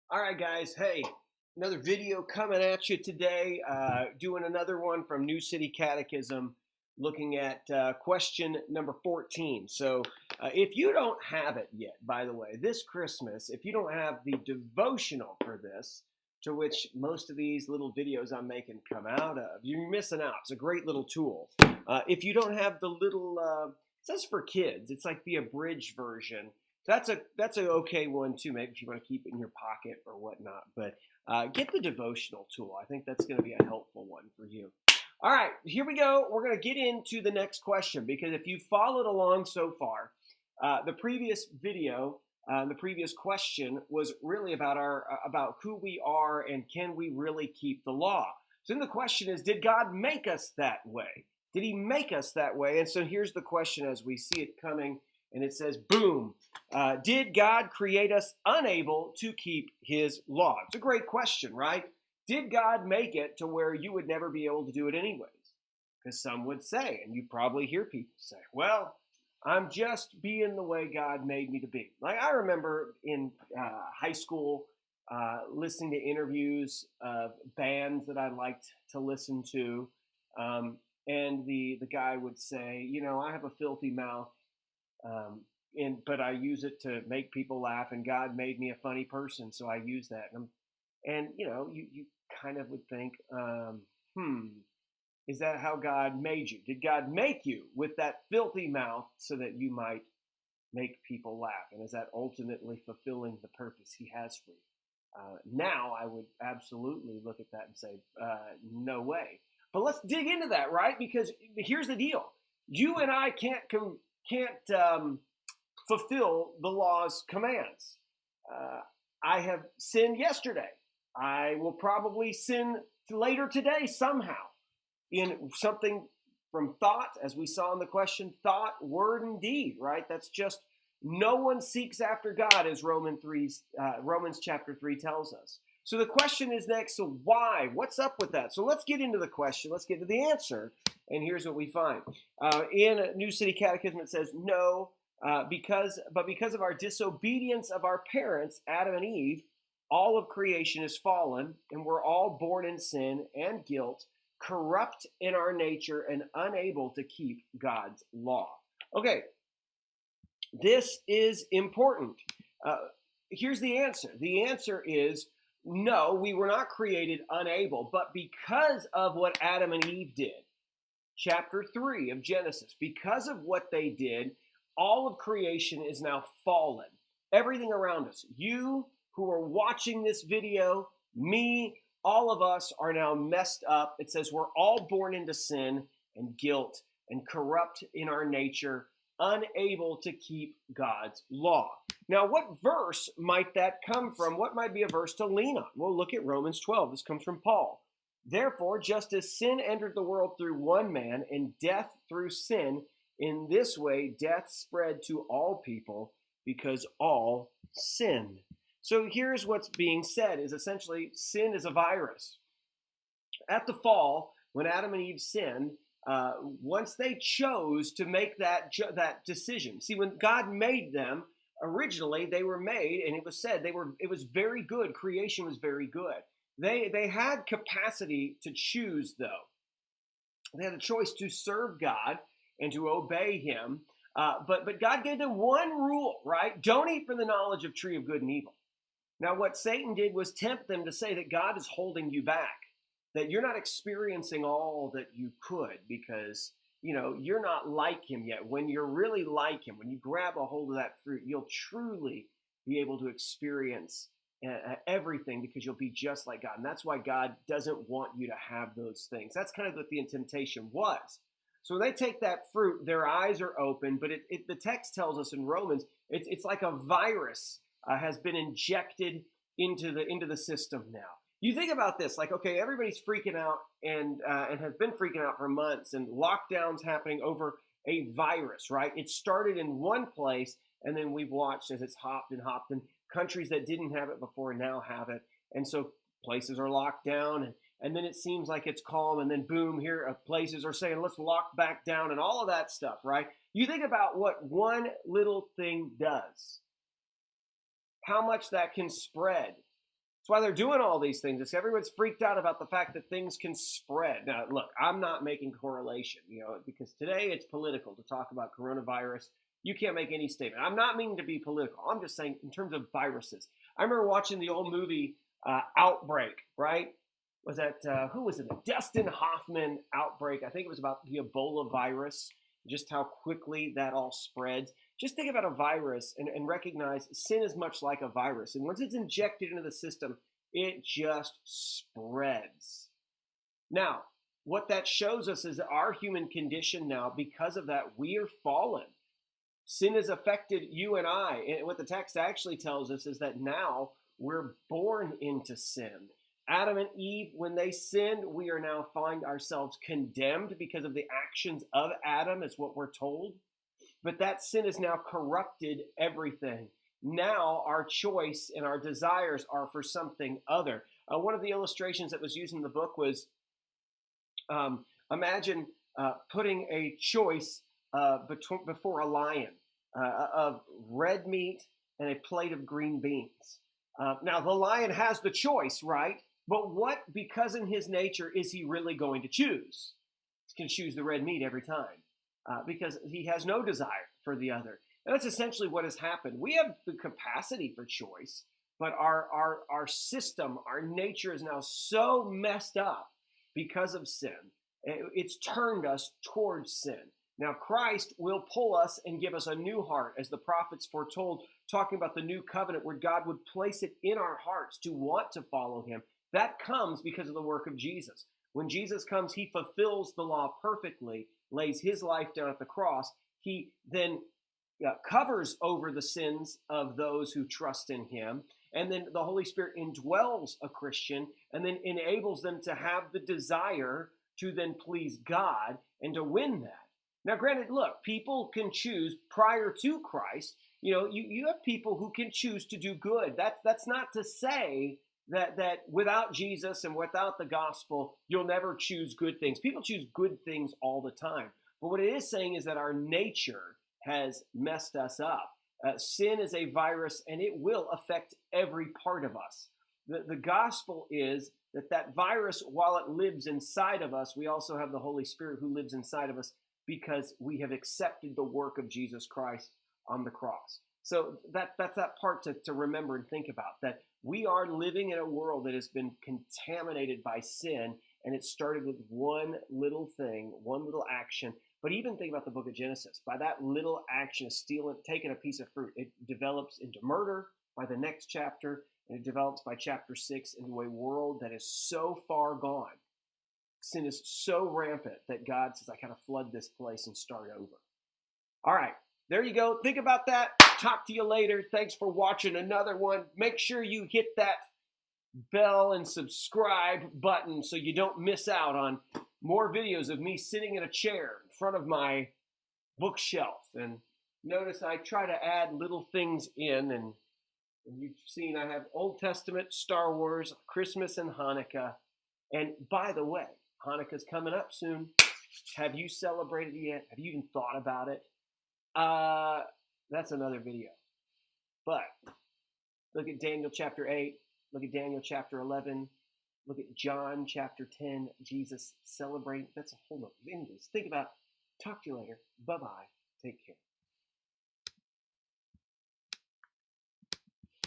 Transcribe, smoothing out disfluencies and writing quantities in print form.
All right, guys. Hey, another video coming at you today. Doing another one from New City Catechism, looking at question number 14. So, if you don't have it yet, by the way, this Christmas, if you don't have the devotional for this, to which most of these little videos I'm making come out of, you're missing out. It's a great little tool. If you don't have the little, it says for kids, it's like the abridged version. That's a okay one too, maybe if you want to keep it in your pocket or whatnot. But get the devotional tool. I think that's going to be a helpful one for you. All right, here we go. We're going to get into the next question because if you've followed along so far, the previous video, the previous question was really about who we are and can we really keep the law. So then the question is, did God make us that way? Did He make us that way? And so here's the question as we see it coming. And it says, boom, did God create us unable to keep His law? It's a great question, right? Did God make it to where you would never be able to do it anyways? Because some would say, and you probably hear people say, well, I'm just being the way God made me to be. Like I remember in high school listening to interviews of bands that I liked to listen to. And the guy would say, I have a filthy mouth. But I use it to make people laugh, and God made me a funny person, so I use that. And you kind of would think, is that how God made you? Did God make you with that filthy mouth so that you might make people laugh? And is that ultimately fulfilling the purpose He has for you? Now I would absolutely look at that and say, no way. But let's dig into that, right? Because here's the deal: you and I can't fulfill the law's commands. I have sinned yesterday. I will probably sin later today somehow in something from thought, as we saw in the question, thought, word, and deed, right? That's just no one seeks after God, as Romans chapter 3 tells us. So the question is next, so why? What's up with that? So let's get into the question. Let's get to the answer. And here's what we find. In New City Catechism, it says, no, because of our disobedience of our parents, Adam and Eve, all of creation is fallen, and we're all born in sin and guilt, corrupt in our nature, and unable to keep God's law. Okay, this is important. Here's the answer. The answer is, no, we were not created unable, but because of what Adam and Eve did, chapter 3 of Genesis, because of what they did, all of creation is now fallen. Everything around us, you who are watching this video, me, all of us are now messed up. It says we're all born into sin and guilt and corrupt in our nature, unable to keep God's law. Now, what verse might that come from? What might be a verse to lean on? Well, look at Romans 12. This comes from Paul. Therefore, just as sin entered the world through one man and death through sin, in this way death spread to all people because all sinned. So here's what's being said is essentially sin is a virus. At the fall, when Adam and Eve sinned, once they chose to make that decision. See, when God made them, originally they were made, and it was said it was very good. Creation was very good. They had capacity to choose, though. They had a choice to serve God and to obey Him. But God gave them one rule, right? Don't eat from the knowledge of tree of good and evil. Now, what Satan did was tempt them to say that God is holding you back, that you're not experiencing all that you could because, you're not like Him yet. When you're really like Him, when you grab a hold of that fruit, you'll truly be able to experience everything because you'll be just like God. And that's why God doesn't want you to have those things. That's kind of what the temptation was. So when they take that fruit, their eyes are open, but the text tells us in Romans, it's like a virus has been injected into the system now. You think about this, like, okay, everybody's freaking out and has been freaking out for months, and lockdowns happening over a virus, right? It started in one place, and then we've watched as it's hopped, and countries that didn't have it before now have it, and so places are locked down, and then it seems like it's calm, and then boom, here places are saying, let's lock back down, and all of that stuff, right? You think about what one little thing does, how much that can spread That's why they're doing all these things. It's everyone's freaked out about the fact that things can spread. Now, look, I'm not making correlation, because today it's political to talk about coronavirus. You can't make any statement. I'm not meaning to be political. I'm just saying in terms of viruses. I remember watching the old movie Outbreak, right? Was that, who was it? The Dustin Hoffman Outbreak. I think it was about the Ebola virus, just how quickly that all spreads. Just think about a virus and recognize sin is much like a virus. And once it's injected into the system, it just spreads. Now, what that shows us is our human condition now, because of that, we are fallen. Sin has affected you and I. And what the text actually tells us is that now we're born into sin. Adam and Eve, when they sinned, we are now find ourselves condemned because of the actions of Adam, is what we're told. But that sin has now corrupted everything. Now our choice and our desires are for something other. One of the illustrations that was used in the book was, imagine putting a choice before a lion of red meat and a plate of green beans. Now the lion has the choice, right? But what, because in his nature, is he really going to choose? He can choose the red meat every time because he has no desire for the other. And that's essentially what has happened. We have the capacity for choice, but our system, our nature is now so messed up because of sin. It's turned us towards sin. Now Christ will pull us and give us a new heart, as the prophets foretold, talking about the new covenant where God would place it in our hearts to want to follow him. That comes because of the work of Jesus. When Jesus comes, he fulfills the law perfectly, lays his life down at the cross. He then covers over the sins of those who trust in him. And then the Holy Spirit indwells a Christian and then enables them to have the desire to then please God and to win that. Now, granted, look, people can choose prior to Christ. You have people who can choose to do good. That's not to say that without Jesus and without the gospel, you'll never choose good things. People choose good things all the time. But what it is saying is that our nature has messed us up. Sin is a virus, and it will affect every part of us. The gospel is that virus, while it lives inside of us, we also have the Holy Spirit who lives inside of us because we have accepted the work of Jesus Christ on the cross. So that's that part to remember and think about, that we are living in a world that has been contaminated by sin, and it started with one little thing, one little action. But even think about the book of Genesis. By that little action of taking a piece of fruit, it develops into murder by the next chapter, and it develops by chapter 6 into a world that is so far gone. Sin is so rampant that God says, I kind of flood this place and start over. All right, there you go. Think about that. Talk to you later. Thanks for watching another one. Make sure you hit that bell and subscribe button so you don't miss out on more videos of me sitting in a chair in front of my bookshelf. And notice I try to add little things in, and you've seen I have Old Testament, Star Wars, Christmas, and Hanukkah. And by the way, Hanukkah's coming up soon. Have you celebrated it yet? Have you even thought about it? That's another video. But look at Daniel chapter 8. Look at Daniel chapter 11. Look at John chapter 10. Jesus celebrating. That's a whole lot. Anyways, think about it. Talk to you later. Bye-bye. Take care.